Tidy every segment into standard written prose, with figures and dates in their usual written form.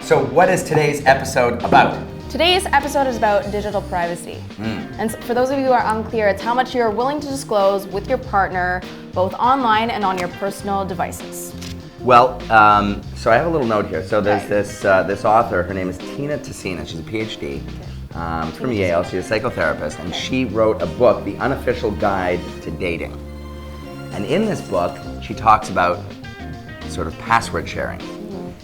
So what is today's episode about? Today's episode is about digital privacy. And for those of you who are unclear, it's how much you're willing to disclose with your partner, both online and on your personal devices. Well, so I have a little note here. So there's this author, her name is Tina Tessina. She's a PhD from Yale. She's a psychotherapist, and she wrote a book, The Unofficial Guide to Dating. And in this book, she talks about sort of password sharing.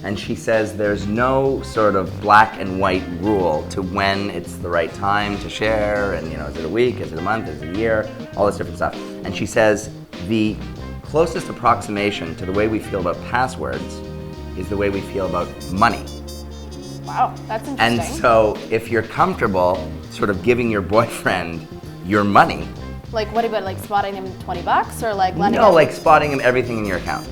And she says there's no sort of black and white rule to when it's the right time to share, and is it a week, is it a month, is it a year, all this different stuff. And she says the closest approximation to the way we feel about passwords is the way we feel about money. Wow, that's interesting. And so if you're comfortable sort of giving your boyfriend your money. Like what about like spotting him $20 or like lending No, like spotting him everything in your account.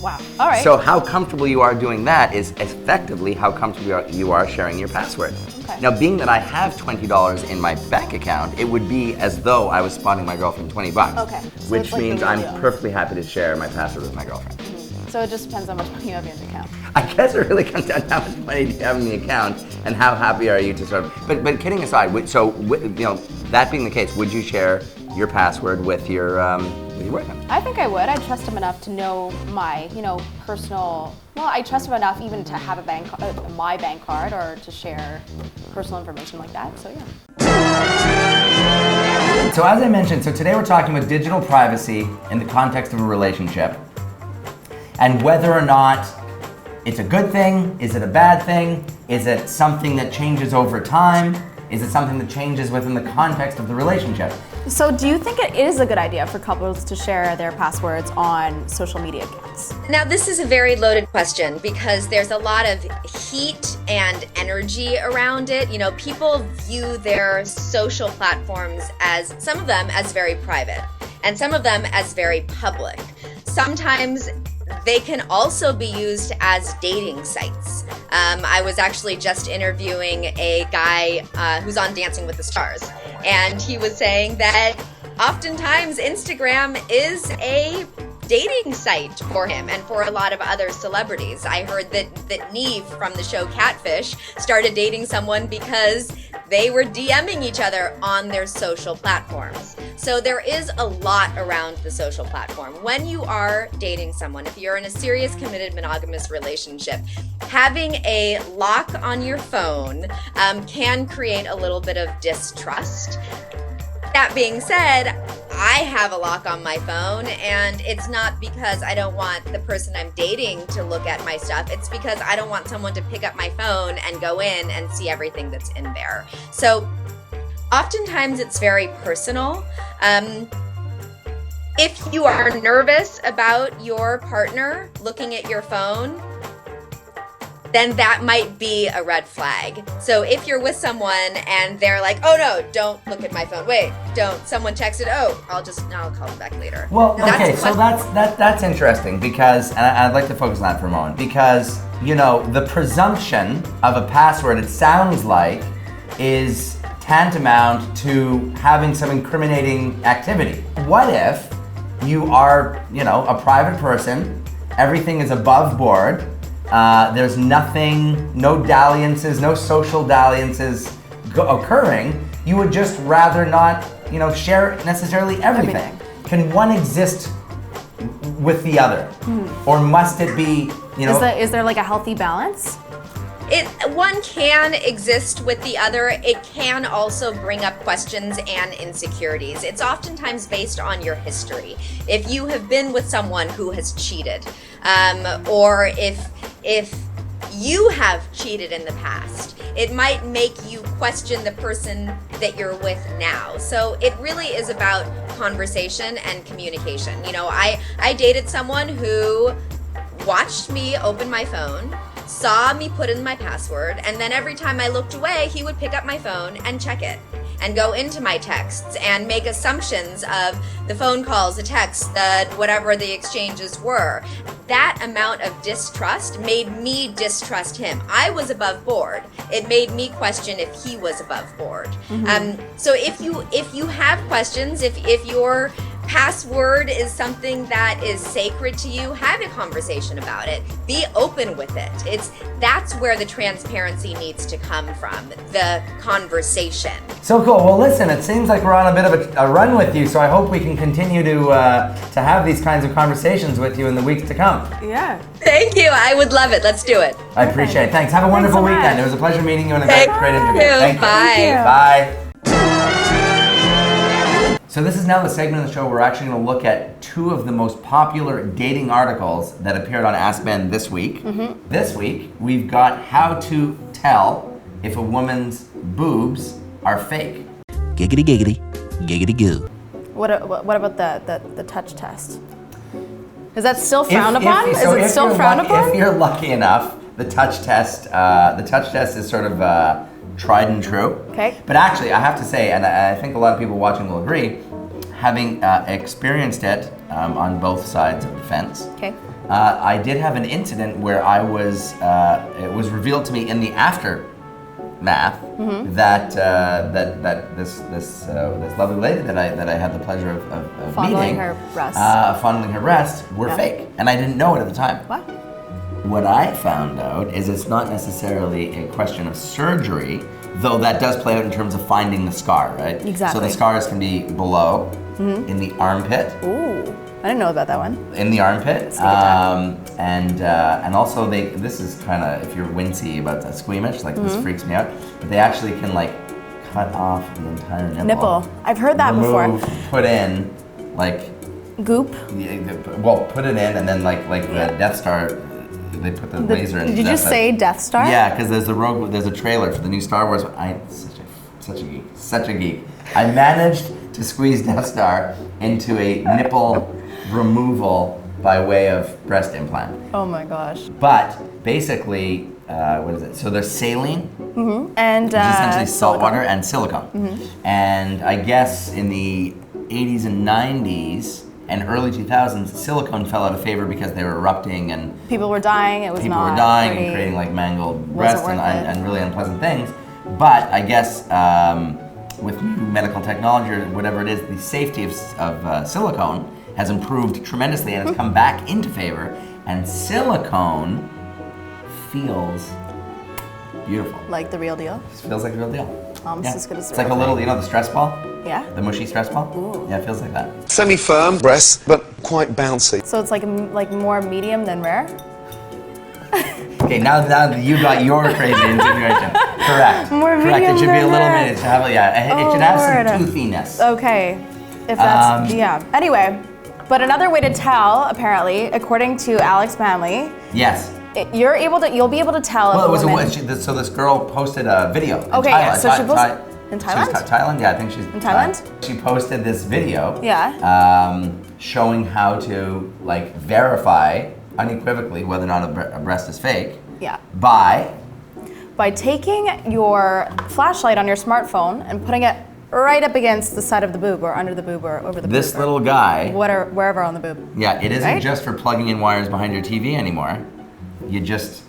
Wow, all right. So how comfortable you are doing that is effectively how comfortable you are sharing your password. Okay. Now, being that I have $20 in my bank account, it would be as though I was spotting my girlfriend $20. Okay. So which it's like means the I'm radio. perfectly happy to share my password with my girlfriend. So it just depends how much money you have in your account. I guess it really comes down to how much money do you have in the account and how happy are you to sort of, but kidding aside, that being the case, would you share your password with your boyfriend? I think I would. I trust him enough to know my, personal. Well, I trust him enough even to have my bank card or to share personal information like that. So yeah. So as I mentioned, today we're talking about digital privacy in the context of a relationship, and whether or not it's a good thing, is it a bad thing, is it something that changes over time, is it something that changes within the context of the relationship? So do you think it is a good idea for couples to share their passwords on social media accounts? Now, this is a very loaded question because there's a lot of heat and energy around it. People view their social platforms as, some of them as very private and some of them as very public. Sometimes they can also be used as dating sites. I was actually just interviewing a guy who's on Dancing with the Stars, and he was saying that oftentimes Instagram is a dating site for him and for a lot of other celebrities. I heard that Neve from the show Catfish started dating someone because they were DMing each other on their social platforms. So there is a lot around the social platform. When you are dating someone, if you're in a serious, committed, monogamous relationship, having a lock on your phone can create a little bit of distrust. That being said, I have a lock on my phone, and it's not because I don't want the person I'm dating to look at my stuff. It's because I don't want someone to pick up my phone and go in and see everything that's in there. So oftentimes it's very personal. If you are nervous about your partner looking at your phone, then that might be a red flag. So if you're with someone and they're like, oh no, don't look at my phone. Wait, don't. Someone texted, I'll call them back later. Well, okay, so that's interesting because, and I'd like to focus on that for a moment, because, the presumption of a password, it sounds like, is tantamount to having some incriminating activity. What if you are, a private person, everything is above board, there's nothing, no dalliances, no social dalliances occurring, you would just rather not, share necessarily everything. Can one exist with the other? Or must it be, Is there like a healthy balance? One can exist with the other. It can also bring up questions and insecurities. It's oftentimes based on your history. If you have been with someone who has cheated, or if you have cheated in the past, it might make you question the person that you're with now. So it really is about conversation and communication. I dated someone who watched me open my phone, saw me put in my password, and then every time I looked away, he would pick up my phone and check it and go into my texts and make assumptions of the phone calls, the texts, whatever the exchanges were. That amount of distrust made me distrust him. I was above board. It made me question if he was above board. So if you have questions, if you're password is something that is sacred to you, have a conversation about it. Be open with it. That's where the transparency needs to come from, the conversation. So cool. Well, listen, it seems like we're on a bit of a run with you, so I hope we can continue to have these kinds of conversations with you in the weeks to come. Yeah. Thank you. I would love it. Let's do it. I appreciate it. Thanks. Have a wonderful so much. weekend. It was a pleasure meeting you and a Thank great interview. you. Thank you. Bye. Bye. So this is now the segment of the show where we're actually going to look at 2 of the most popular dating articles that appeared on AskMen this week. This week, we've got how to tell if a woman's boobs are fake. Giggity giggity, giggity goo. What about the touch test? Is that still frowned upon? Is it still frowned upon? If you're lucky enough, the touch test is sort of tried and true. Okay. But actually, I have to say, and I think a lot of people watching will agree, having experienced it on both sides of the fence. Okay. I did have an incident where it was revealed to me in the aftermath that this lovely lady that I had the pleasure of Fondling meeting, her breasts. fondling her breasts, were fake, and I didn't know it at the time. What? What I found out is it's not necessarily a question of surgery, though that does play out in terms of finding the scar, right? Exactly. So the scars can be below, in the armpit. Ooh, I didn't know about that one. In the armpit, Sneak attack. and also this is kind of, if you're wincy about that, squeamish, like this freaks me out, but they actually can like cut off the entire nipple. I've heard that remove, before. put in, like, Goop. well, put it in, and then like the Death Star, they put the laser in. Did you just say Death Star? Yeah, because there's a trailer for the new Star Wars. I'm such a geek. I managed to squeeze Death Star into a nipple removal by way of breast implant. Oh my gosh. But basically, what is it? So there's saline, And which is essentially salt silicone. water, and silicone. And I guess in the 80s and 90s and early 2000s, silicone fell out of favor because they were erupting and People were dying. It was people not were dying pretty. and creating like mangled breasts worth it. and really unpleasant things. But I guess with new medical technology or whatever it is, the safety of silicone has improved tremendously and has come back into favor. And silicone feels beautiful. Like the real deal. It feels like the real deal. Almost as good as the It's like a real little, thing. the stress ball? Yeah. The mushy stress ball? Ooh. Yeah, it feels like that. Semi-firm breasts, but quite bouncy. So it's like more medium than rare. Okay, now that you got your crazy insinuation. Correct. More Correct. medium It should be a than little rare. bit. It should have, it should have some toothiness. Okay. If that's yeah. Anyway, but another way to tell, apparently, according to Alex Manley, Yes. you'll be able to tell Well, it if was a woman. so this girl posted a video. In Okay, Thailand. yeah, so she posted in She's Thailand? Thailand, yeah, I think she's In Thailand? She posted this video. Yeah. Showing how to like verify unequivocally whether or not a breast is fake. Yeah. By Taking your flashlight on your smartphone and putting it right up against the side of the boob or under the boob or over the boob. this or little guy. wherever on the boob. Yeah, it isn't Right? just for plugging in wires behind your TV anymore. You just,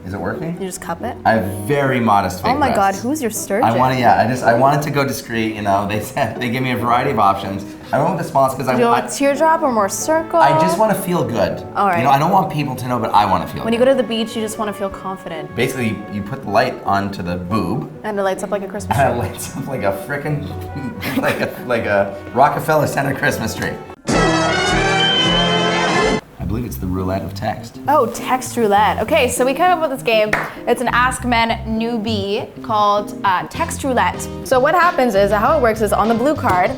is it working? You just cup it. I have very modest fake Oh my God, breasts. who's your surgeon? I wanted to go discreet, they gave me a variety of options. I went with the smallest because Do you want a teardrop or more circle? I just want to feel good. All right. I don't want people to know, but I want to feel When you good. go to the beach, you just want to feel confident. Basically, you put the light onto the boob, And it lights up like a Christmas and it tree. lights up like a frickin' like a Rockefeller Center Christmas tree. I believe it's the roulette of text. Oh, text roulette. Okay, so we came up with this game. It's an AskMen newbie called text roulette. So what happens is, how it works is on the blue card,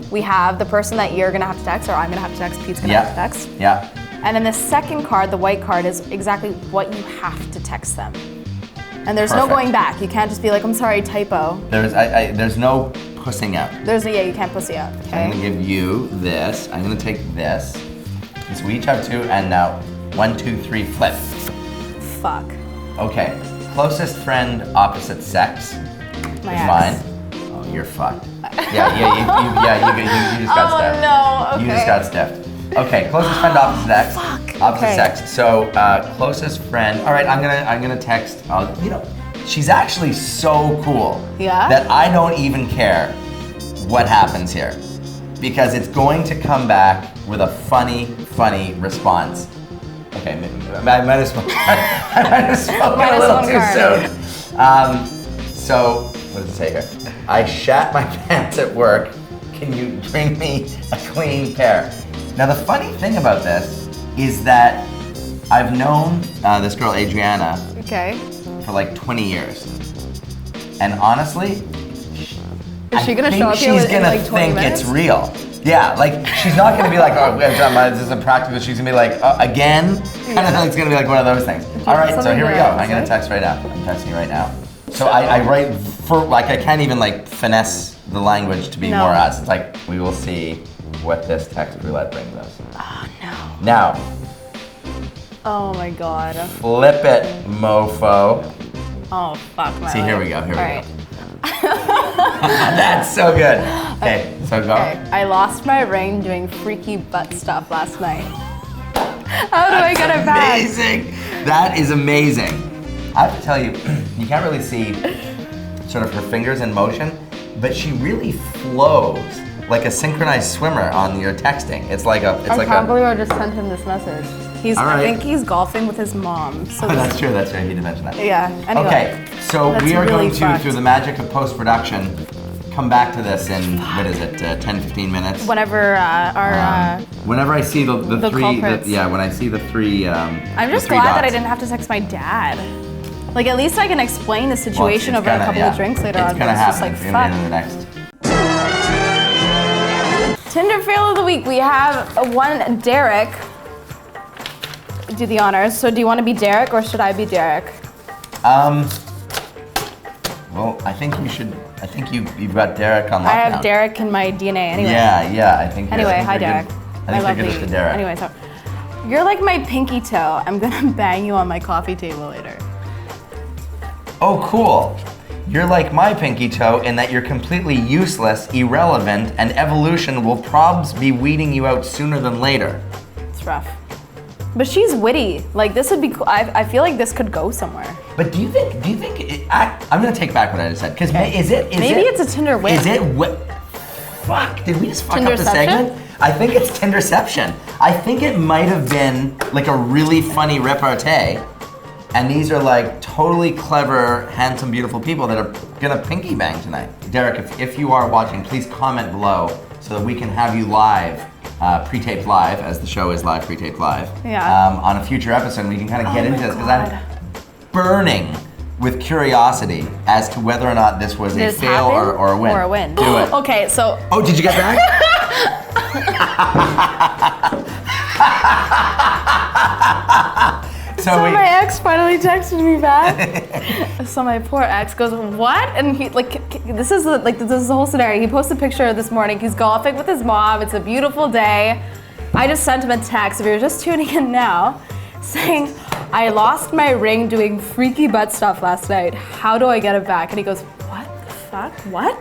we have the person that you're gonna have to text, or I'm gonna have to text, Pete's gonna have to text. Yeah. And then the second card, the white card, is exactly what you have to text them. And there's no Perfect. going back. You can't just be like, I'm sorry, typo. There's no pussing out. You can't pussy out, I'm okay? gonna give you this. I'm gonna take this. So we each have 2, and now 1, 2, 3, flip. Fuck. Okay. Closest friend, opposite sex. My is ex. mine. Oh, you're fucked. You just got stiffed. no, okay. You just got stiffed. Okay, closest friend, opposite sex. Fuck. Opposite Okay. sex. So closest friend. All right, I'm gonna text. She's actually so cool. Yeah? That I don't even care what happens here. because it's going to come back with a funny response. Okay, I might have spoken a little too soon. So, what does it say here? I shat my pants at work. Can you bring me a clean pair? Now, the funny thing about this is that I've known this girl, Adriana, Okay. for like 20 years. And honestly, Is she gonna show up here she's in gonna like 20 think minutes? it's real. Yeah, like she's not gonna be like, oh, this is a practical. She's gonna be like, again? Kind of like it's gonna be like one of those things. All right, so here we go. I'm gonna text right now. I'm texting right now. So I write for, like, I can't even like finesse the language to be more us. It's like, we will see what this text roulette brings us. Oh no. Now, Oh my god. flip it, mofo. Oh fuck my See, life. here we go, here we All go. right. That's so good. Okay, so go. Okay. I lost my ring doing freaky butt stuff last night. How do I get it back? Amazing. That is amazing. I have to tell you, you can't really see sort of her fingers in motion, but she really flows like a synchronized swimmer on your texting. It's like a, I can't believe I just sent him this message. All right. I think he's golfing with his mom. So Oh, that's true. He did mention that. Yeah. Anyway. Okay, so That's we are really going to, fucked. through the magic of post-production, come back to this in, what is it, 10, 15 minutes? Whenever Whenever I see the three, culprits. when I see the three, I'm just glad that I didn't have to text my dad. Like at least I can explain the situation over a couple of drinks later on. It's gonna It's just happen. like It's gonna be fuck. in the next. Tinder fail of the week. We have one Derek. Do the honors. So do you want to be Derek or should I be Derek? Well, I think you should. I think you've got Derek on lockdown. I have Derek in my DNA anyway. Yeah. I think. Anyway, I think hi you're Derek. good. I think you're good as the Derek. Anyway, so you're like my pinky toe. I'm gonna bang you on my coffee table later. Oh, cool. You're like my pinky toe in that you're completely useless, irrelevant, and evolution will probs be weeding you out sooner than later. It's rough. But she's witty. Like this would be cool. I feel like this could go somewhere. But do you think? I'm gonna take back what I just said because maybe it's a Tinder win. Is it? Fuck! Did we just fuck up the Tinderception? segment? I think it's Tinderception. I think it might have been like a really funny repartee, and these are like totally clever, handsome, beautiful people that are gonna pinky bang tonight. Derek, if you are watching, please comment below so that we can have you live. Pre-taped live, as the show is live, pre-taped live. Yeah. On a future episode, we can kind of get into this because God. I'm burning with curiosity as to whether or not this was Did a this fail happen? or a win. Or a win. Do it. Okay, so Oh, did you get back? So my ex finally texted me back. So my poor ex goes, "What?" And he this is the whole scenario. He posted a picture this morning. He's golfing with his mom. It's a beautiful day. I just sent him a text. If you're just tuning in now, saying, "I lost my ring doing freaky butt stuff last night. How do I get it back?" And he goes, "What the fuck? What?"